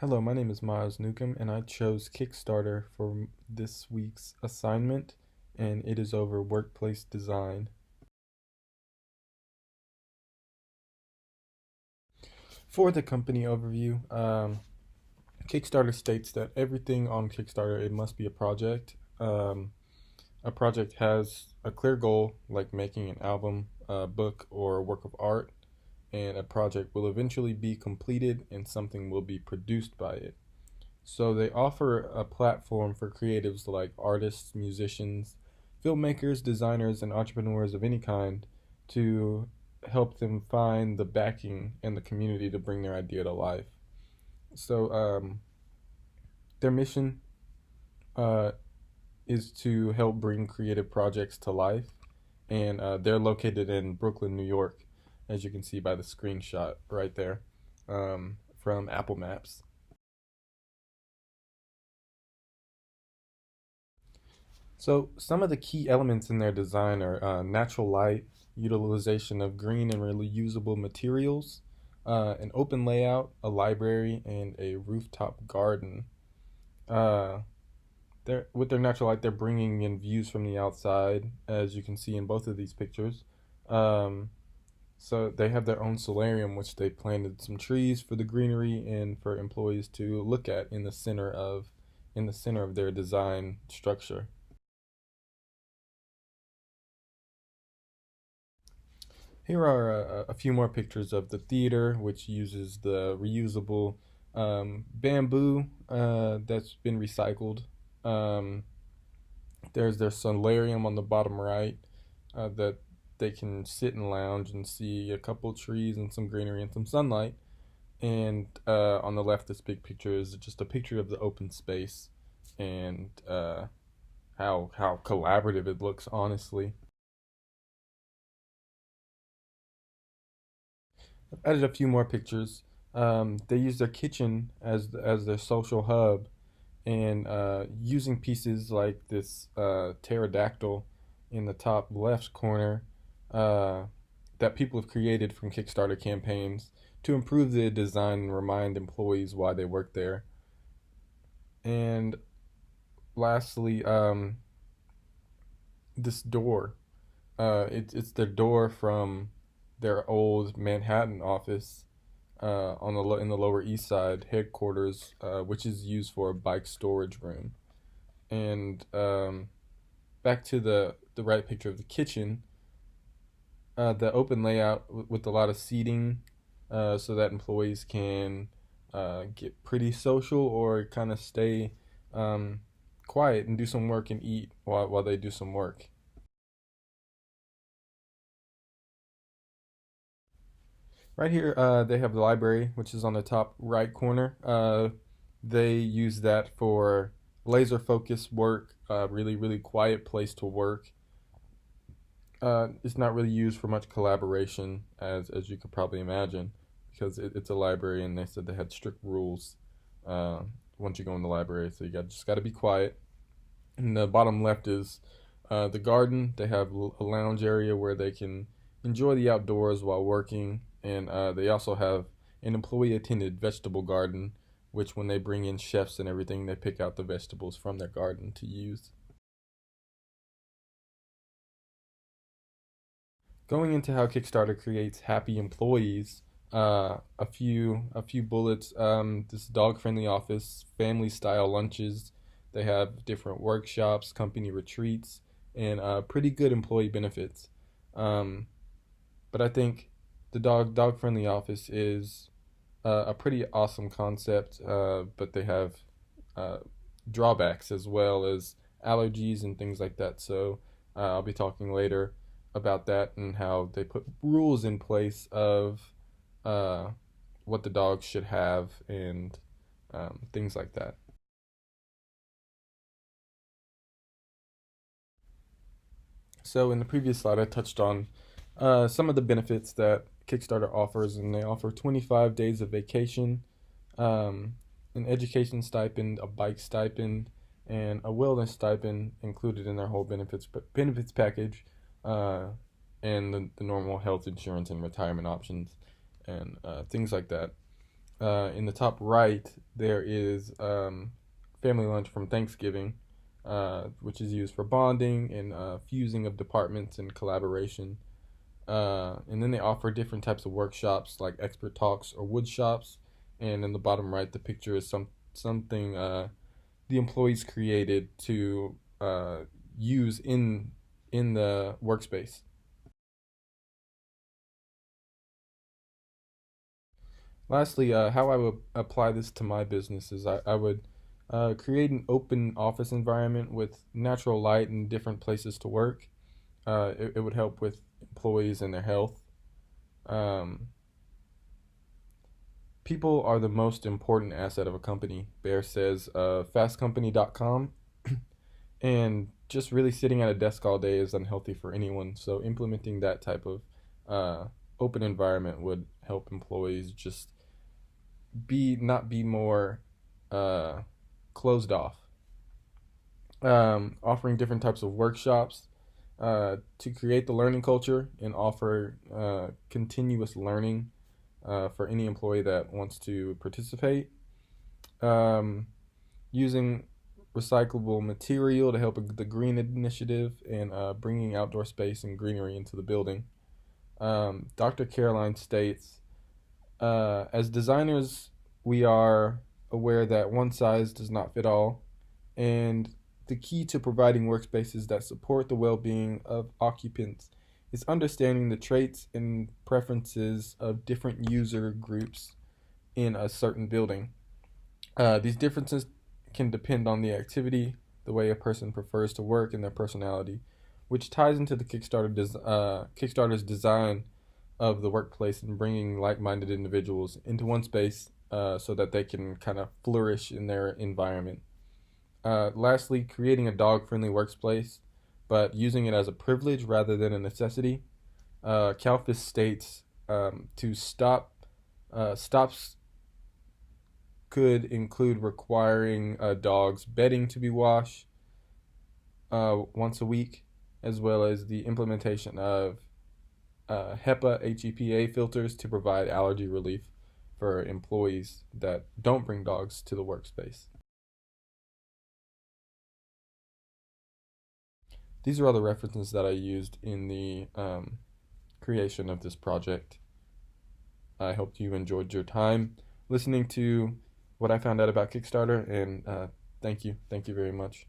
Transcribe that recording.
Hello, my name is Miles Newcomb, and I chose Kickstarter for this week's assignment, and it is over workplace design. For the company overview, Kickstarter states that everything on Kickstarter, it must be a project. A project has a clear goal, like making an album, a book, or a work of art, and a project will eventually be completed and something will be produced by it. So they offer a platform for creatives like artists, musicians, filmmakers, designers, and entrepreneurs of any kind to help them find the backing and the community to bring their idea to life. So their mission uh, is to help bring creative projects to life, and they're located in Brooklyn, New York, as you can see by the screenshot right there from Apple Maps. So some of the key elements in their design are natural light, utilization of green and reusable materials, an open layout, a library, and a rooftop garden. Uh, with their natural light, they're bringing in views from the outside, as you can see in both of these pictures. Um, so they have their own solarium, which they planted some trees for the greenery and for employees to look at in the center of their design structure. Here are a few more pictures of the theater, which uses the reusable bamboo that's been recycled. Um, there's their solarium on the bottom right that they can sit and lounge and see a couple trees and some greenery and some sunlight. And on the left, this big picture is just a picture of the open space and how collaborative it looks, honestly. I've added a few more pictures. They use their kitchen as their social hub, and using pieces like this pterodactyl in the top left corner uh, that people have created from Kickstarter campaigns to improve the design and remind employees why they work there. And lastly, this door. It's their door from their old Manhattan office in the Lower East Side headquarters, which is used for a bike storage room. And back to the right picture of the kitchen, the open layout with a lot of seating, so that employees can get pretty social or kind of stay um, quiet and do some work and eat while they do some work. Right here, they have the library, which is on the top right corner. They use that for laser focused work, really, really quiet place to work. It's not really used for much collaboration, as you could probably imagine, because it's a library, and they said they had strict rules uh, once you go in the library. So just got to be quiet. And the bottom left is the garden. They have a lounge area where they can enjoy the outdoors while working, and they also have an employee-attended vegetable garden, which when they bring in chefs and everything, they pick out the vegetables from their garden to use. Going into how Kickstarter creates happy employees, a few bullets. This dog-friendly office, family-style lunches. They have different workshops, company retreats, and pretty good employee benefits. Um, but I think the dog-friendly office is a pretty awesome concept. But they have uh, drawbacks as well as allergies and things like that. So I'll be talking later about that and how they put rules in place of uh, what the dogs should have and things like that. So in the previous slide, I touched on some of the benefits that Kickstarter offers, and they offer 25 days of vacation, um, an education stipend, a bike stipend, and a wellness stipend included in their whole benefits package, uh, and the normal health insurance and retirement options, and things like that. In the top right, there is family lunch from Thanksgiving, which is used for bonding and fusing of departments and collaboration. And then they offer different types of workshops like expert talks or wood shops. And in the bottom right, the picture is something the employees created to use in the workspace. Lastly, how I would apply this to my business is I would create an open office environment with natural light and different places to work. It would help with employees and their health. Um, People are the most important asset of a company, Bear says, fastcompany.com. And just really sitting at a desk all day is unhealthy for anyone. So implementing that type of open environment would help employees just be not be more uh, closed off. Offering different types of workshops to create the learning culture and offer continuous learning for any employee that wants to participate. Um, Using recyclable material to help the green initiative and bringing outdoor space and greenery into the building. Dr. Caroline states, as designers, we are aware that one size does not fit all, and the key to providing workspaces that support the well being of occupants is understanding the traits and preferences of different user groups in a certain building. These differences can depend on the activity, the way a person prefers to work, and their personality, which ties into the Kickstarter's design of the workplace and bringing like-minded individuals into one space so that they can kind of flourish in their environment. Lastly, creating a dog-friendly workplace, but using it as a privilege rather than a necessity. Calfis states to stops could include requiring dogs' bedding to be washed once a week, as well as the implementation of HEPA filters to provide allergy relief for employees that don't bring dogs to the workspace. These are all the references that I used in the creation of this project. I hope you enjoyed your time listening to what I found out about Kickstarter, and thank you. Thank you very much.